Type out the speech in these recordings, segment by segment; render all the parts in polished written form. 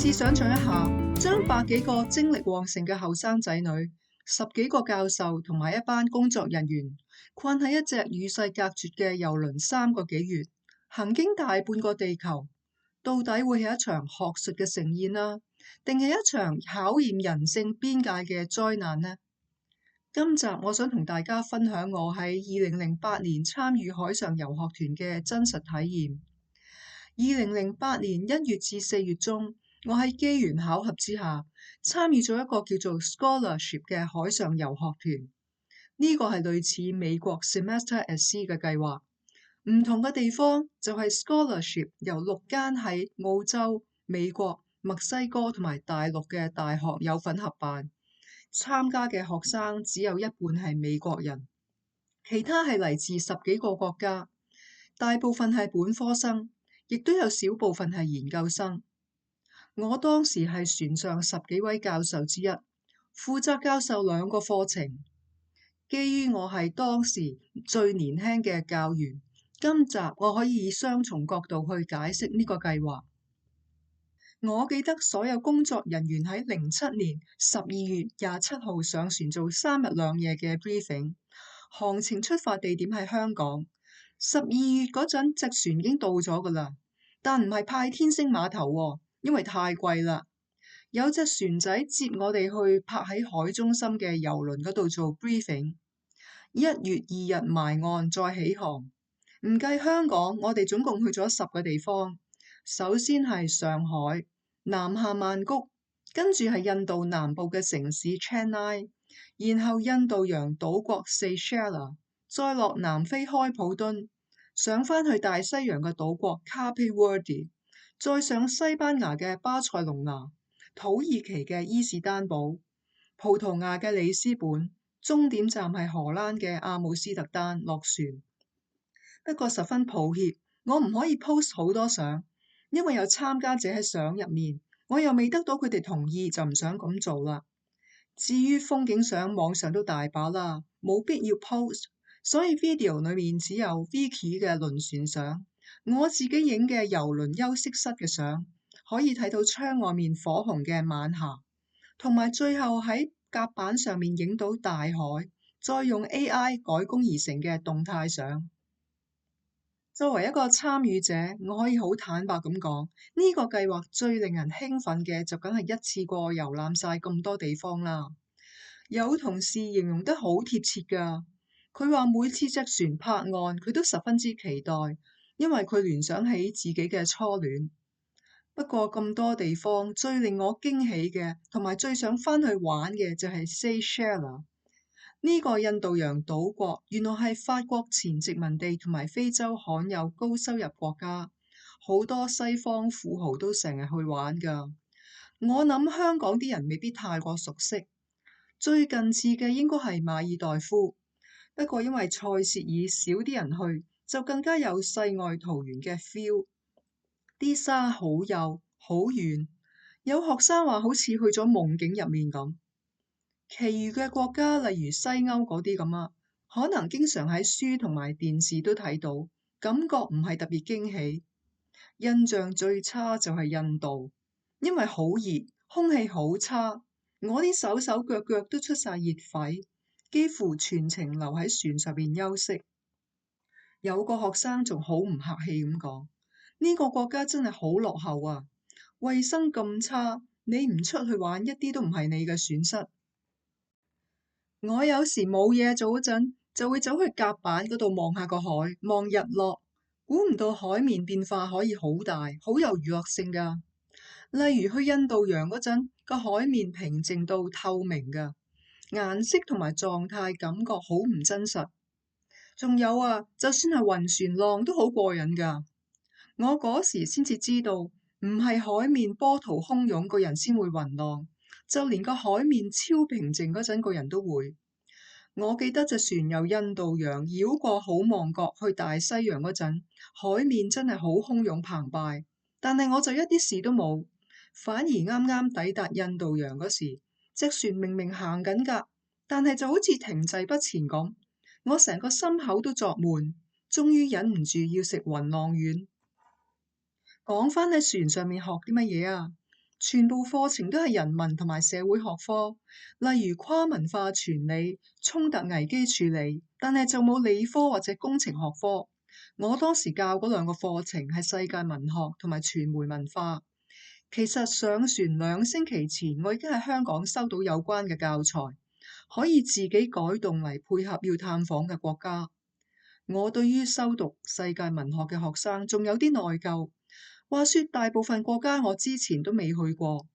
試想象一下，將百幾個精力旺盛嘅後生仔女、十幾個教授同埋一班工作人員困喺一隻與世隔絕嘅郵輪3個幾月，行經大半個地球，到底會係一場學術嘅盛宴啦，定係一場考驗人性邊界嘅災難呢？今集我想同大家分享我喺2008年參與海上遊學團嘅真實體驗。2008年1月至4月中，我喺機緣巧合之下參與咗一個叫做 Scholarship 嘅海上遊學團。呢個係類似美國 Semester at Sea 嘅計劃，唔同嘅地方就係 Scholarship 由6間喺澳洲、美國、墨西哥同埋大陸嘅大學有份合辦。參加嘅學生只有一半係美國人，其他係嚟自10幾個國家，大部分係本科生，亦都有少部分係研究生。我當時係船上10幾位教授之一，負責教授2個課程。基於我係當時最年輕嘅教員，今集我可以以雙重角度去解釋呢個計劃。我記得所有工作人員喺07年12月27號上船做3日2夜嘅 briefing， 行程出發地點係香港。12月嗰陣隻船已經到咗㗎喇，但唔係派天星碼頭喎，因為太貴啦。有隻船仔接我哋去泊喺海中心嘅郵輪嗰度做 briefing。1月2日埋岸再起航，唔計香港，我哋總共去咗10個地方。首先係上海，南下曼谷，跟住係印度南部嘅城市 Chennai， 然後印度洋島國 Seychelles， 再落南非開普敦，上返去大西洋嘅島國 Cape Verde， 再上西班牙嘅巴塞隆拿，土耳其嘅伊斯丹堡，葡萄牙嘅里斯本，終點站係荷蘭嘅阿姆斯特丹落船。不過十分抱歉，我唔可以 post 好多相，因為有參加者喺相入面，我又未得到佢哋同意，就唔想咁做啦。至於風景相，網上都大把啦，冇必要 post， 所以 video 裏面只有 Vicky 嘅輪船相，我自己影嘅郵輪休息室嘅相，可以睇到窗外面火紅嘅晚霞，同埋最後喺甲板上面影到大海，再用 AI 改工而成嘅動態相。作為一個參與者，我可以好坦白咁講，呢個計劃最令人興奮嘅就梗係一次過遊覽晒咁多地方啦。有同事形容得好貼切㗎，佢話每次隻船泊岸，佢都十分之期待，因為佢聯想起自己嘅初戀。不過咁多地方，最令我驚喜嘅，同埋最想返去玩嘅就係 Seychelles。呢個印度洋島國原來係法國前殖民地同埋非洲罕有高收入國家，好多西方富豪都成日去玩㗎。我諗香港啲人未必太過熟悉，最近次嘅應該係馬爾代夫。不過因為塞舌爾少啲人去，就更加有世外桃源嘅 feel。啲沙好幼好軟，有學生話好似去咗夢境入面咁。其餘嘅國家，例如西歐嗰啲咁啊，可能經常喺書同埋電視都睇到，感覺唔係特別驚喜。印象最差就係印度，因為好熱，空氣好差，我啲手手腳腳都出晒熱痱，幾乎全程留喺船上邊休息。有個學生仲好唔客氣咁講，呢個國家真係好落後啊，衛生咁差，你唔出去玩一啲都唔係你嘅損失。我有時冇嘢做嗰陣，就會走去甲板嗰度望下個海，望日落。估唔到海面變化可以好大，好有娛樂性㗎。例如去印度洋嗰陣，個海面平靜到透明㗎，顏色同埋狀態感覺好唔真實。仲有啊，就算係暈船浪都好過癮㗎。我嗰時先至知道，唔係海面波濤洶湧個人先會暈浪。就連個海面超平靜嗰陣，個人都會。我記得隻船由印度洋繞過好望角去大西洋嗰陣，海面真係好洶湧澎湃，但係我就一啲事都冇，反而啱啱抵達印度洋嗰時，隻船明明行緊㗎，但係就好似停滯不前咁，我成個心口都作悶，終於忍唔住要食暈浪丸。講返喺船上面學啲乜嘢啊？全部課程都係人文同埋社會學科，例如跨文化傳理、衝突危機處理，但係就冇理科或者工程學科。我當時教嗰兩個課程係世界文學同埋傳媒文化。其實上船2星期前，我已經喺香港收到有關嘅教材，可以自己改動嚟配合要探訪嘅國家。我對於修讀世界文學嘅學生仲有啲內疚。話說大部分國家我之前都未去過，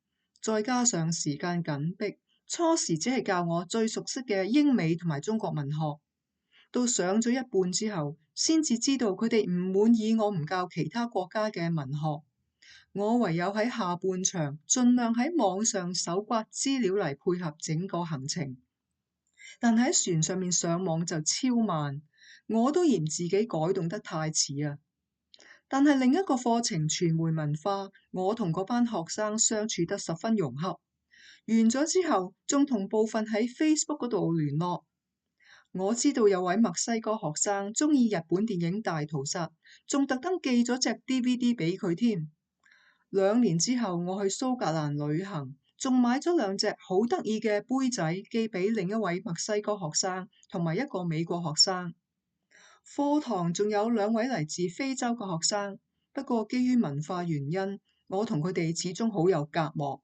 再加上時間緊迫，初時只係教我最熟悉嘅英美同埋中國文學。到上咗一半之後，先至知道佢哋唔滿意我唔教其他國家嘅文學。我唯有喺下半場盡量喺網上搜刮資料嚟配合整個行程，但喺船上面上網就超慢，我都嫌自己改動得太遲啊！但係另一個課程傳媒文化，我同嗰班學生相處得十分融洽。完咗之後，仲同部分喺 Facebook 嗰度聯絡。我知道有位墨西哥學生鍾意日本電影大屠殺，仲特登寄咗隻 DVD 俾佢添。2年之後，我去蘇格蘭旅行，仲買咗2隻好得意嘅杯仔寄俾另一位墨西哥學生同埋一個美國學生。課堂仲有2位嚟自非洲嘅學生，不過基於文化原因，我同佢哋始終好有隔膜。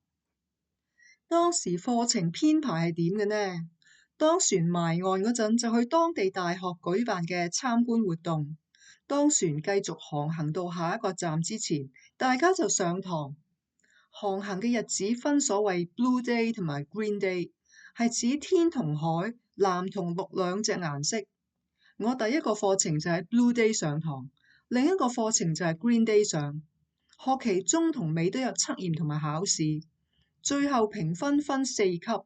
當時課程編排係點嘅呢？當船埋岸嗰陣，就去當地大學舉辦嘅參觀活動。當船繼續航行到下一個站之前，大家就上堂。航行嘅日子分所謂 Blue Day 同埋 Green Day， 係指天同海、藍同綠2隻顏色。我第一個課程就喺 Blue Day 上堂，另一個課程就係 Green Day 上。學期中同尾都有測驗同埋考試，最後評分分4級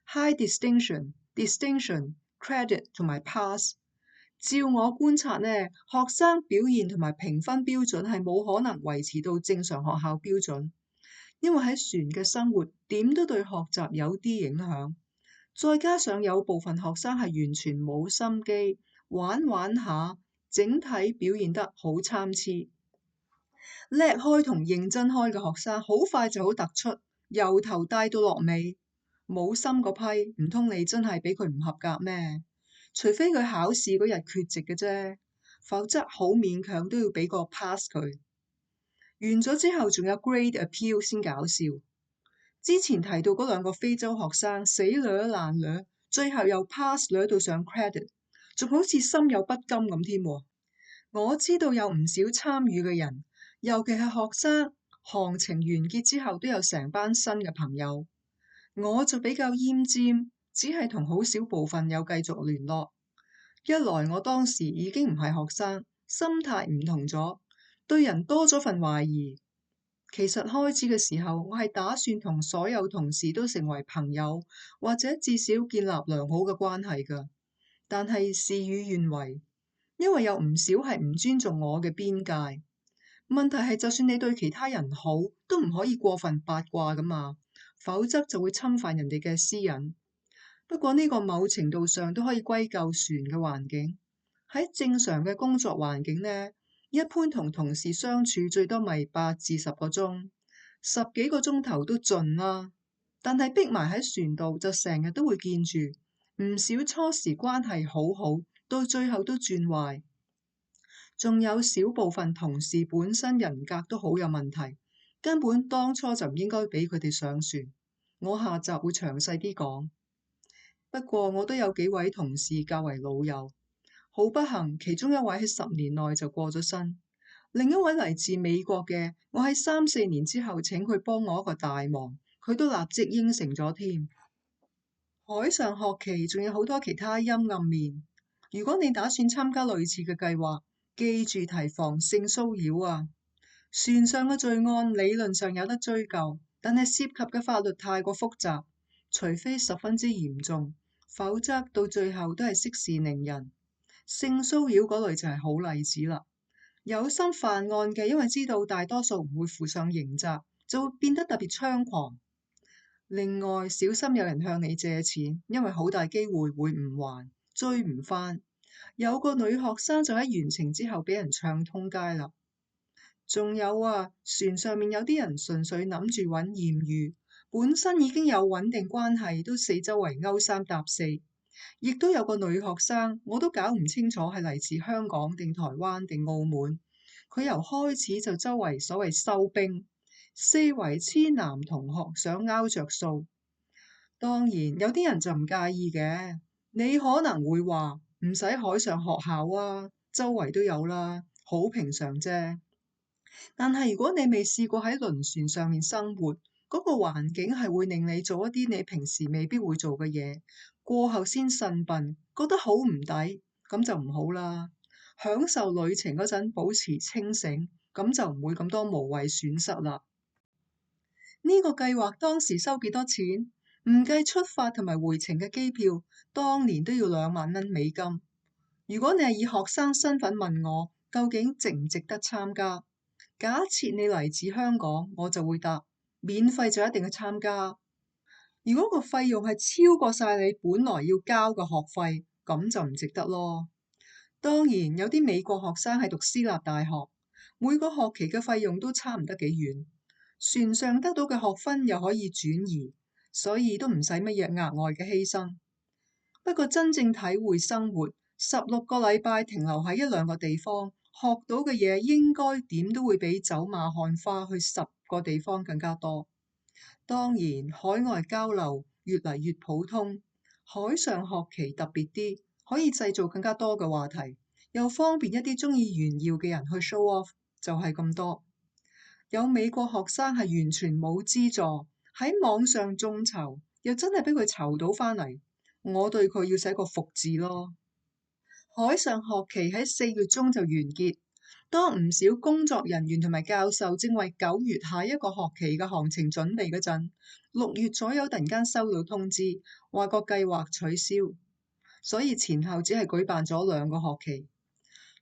：High Distinction、Distinction、Credit 同埋 Pass。照我觀察呢，學生表現同埋評分標準係冇可能維持到正常學校標準，因為喺船嘅生活點都對學習有啲影響。再加上有部分學生係完全冇心機，玩玩下，整體表現得好參差。叻開同認真開嘅學生好快就好突出，由頭帶到落尾。冇心嗰批，唔通你真係俾佢唔合格咩？除非佢考試嗰日缺席嘅啫，否則好勉強都要俾個 pass 佢。完咗之後仲有 grade appeal 先搞笑。之前提到嗰2個非洲學生死掠爛掠，最後又 pass 掠到上 credit， 仲好似心有不甘咁添。我知道有唔少參與嘅人，尤其係學生，行程完結之後都有成班新嘅朋友。我就比較奄尖，只係同好少部分有繼續聯絡。一來我當時已經唔係學生，心態唔同咗，對人多咗份懷疑。其實開始嘅時候，我係打算同所有同事都成為朋友，或者至少建立良好嘅關係㗎。但係事與願違，因為有唔少係唔尊重我嘅邊界。問題係，就算你對其他人好，都唔可以過分八卦㗎嘛，否則就會侵犯人哋嘅私隱。不過呢個某程度上都可以歸咎船嘅環境。喺正常嘅工作環境呢，一般同同事相處最多咪8至10個鐘，10幾個鐘頭都盡啦。但係逼埋喺船度就成日都會見住，唔少初時關係好好，到最後都轉壞。仲有少部分同事本身人格都好有問題，根本當初就唔應該俾佢哋上船。我下集會詳細啲講。不過我都有幾位同事較為老友，好不幸，其中一位喺10年內就過咗身，另一位嚟自美國嘅，我喺3、4年之後請佢幫我一個大忙，佢都立即應承咗添。海上學期仲有好多其他陰暗面，如果你打算參加類似嘅計劃，記住提防性騷擾啊！船上嘅罪案理論上有得追究，但係涉及嘅法律太過複雜，除非十分之嚴重，否則到最後都係息事寧人。性騷擾嗰類就係好例子啦。有心犯案嘅，因為知道大多數唔會負上刑責，就會變得特別猖狂。另外，小心有人向你借錢，因為好大機會會唔還，追唔返。有個女學生就喺完程之後俾人唱通街啦。仲有啊，船上面有啲人純粹諗住揾艷遇，本身已經有穩定關係，都四周圍勾三搭四。亦都有個女學生，我都搞唔清楚係嚟自香港定台灣定澳門。佢由開始就周圍所謂收兵，四圍黐男同學，想拗着數。當然有啲人就唔介意嘅，你可能會話唔使海上學校啊，周圍都有啦，好平常啫。但係如果你未試過喺輪船上面生活，嗰個環境係會令你做一啲你平時未必會做嘅嘢，過後先呻笨，覺得好唔抵，咁就唔好啦。享受旅程嗰陣保持清醒，咁就唔會咁多無謂損失啦。呢個計劃當時收幾多錢？唔計出發同埋回程嘅機票，當年都要2萬蚊美金。如果你係以學生身份問我，究竟值唔值得參加？假設你嚟自香港，我就會答免費就一定要參加。如果個費用係超過晒你本來要交嘅學費，咁就唔值得咯。當然有啲美國學生係讀私立大學，每個學期嘅費用都差唔得幾遠，船上得到嘅學分又可以轉移，所以都唔使乜嘢額外嘅犧牲。不過真正體會生活，16個禮拜停留喺1、2個地方，學到嘅嘢應該點都會比走馬看花去10個地方更加多。當然海外交流越嚟越普通，海上學期特別啲，可以製造更加多嘅話題，又方便一啲鍾意炫耀嘅人去 show off， 就係咁多。有美國學生係完全冇資助，喺網上眾籌，又真係俾佢籌到返嚟，我對佢要寫個服字咯。海上學期喺4月中就完結，當唔少工作人員同埋教授正為9月下一個學期嘅行程準備嗰陣，6月左右突然間收到通知，話個計劃取消，所以前後只係舉辦咗2個學期。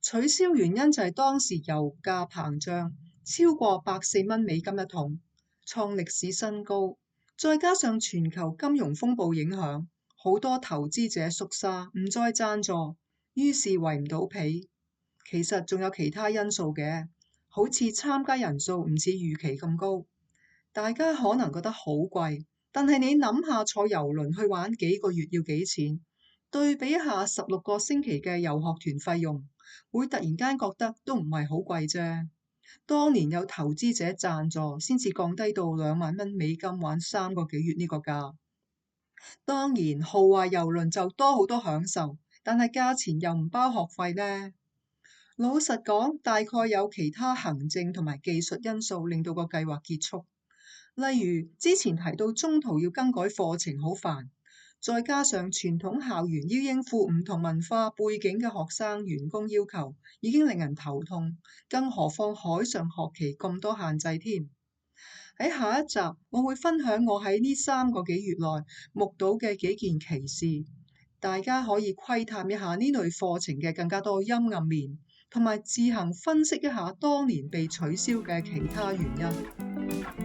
取消原因就係當時油價膨脹，超過104蚊美金一桶，創歷史新高，再加上全球金融風暴影響，好多投資者縮沙，唔再贊助，於是圍唔到皮。其實仲有其他因素嘅，好似參加人數唔似預期咁高，大家可能覺得好貴，但係你諗下坐郵輪去玩幾個月要幾錢，對比下16個星期嘅遊學團費用，會突然間覺得都唔係好貴啫。當年有投資者贊助，先至降低到2萬蚊美金玩3個幾月呢個價。當然豪華郵輪就多好多享受，但係價錢又唔包學費呢。老實講，大概有其他行政同埋技術因素令到個計劃結束，例如之前提到中途要更改課程好煩，再加上傳統校園要應付唔同文化背景嘅學生員工要求，已經令人頭痛，更何況海上學期咁多限制添。喺下一集，我會分享我喺呢3個幾月內目睹嘅幾件奇事，大家可以窺探一下呢類課程嘅更加多陰暗面，同埋自行分析一下當年被取消嘅其他原因。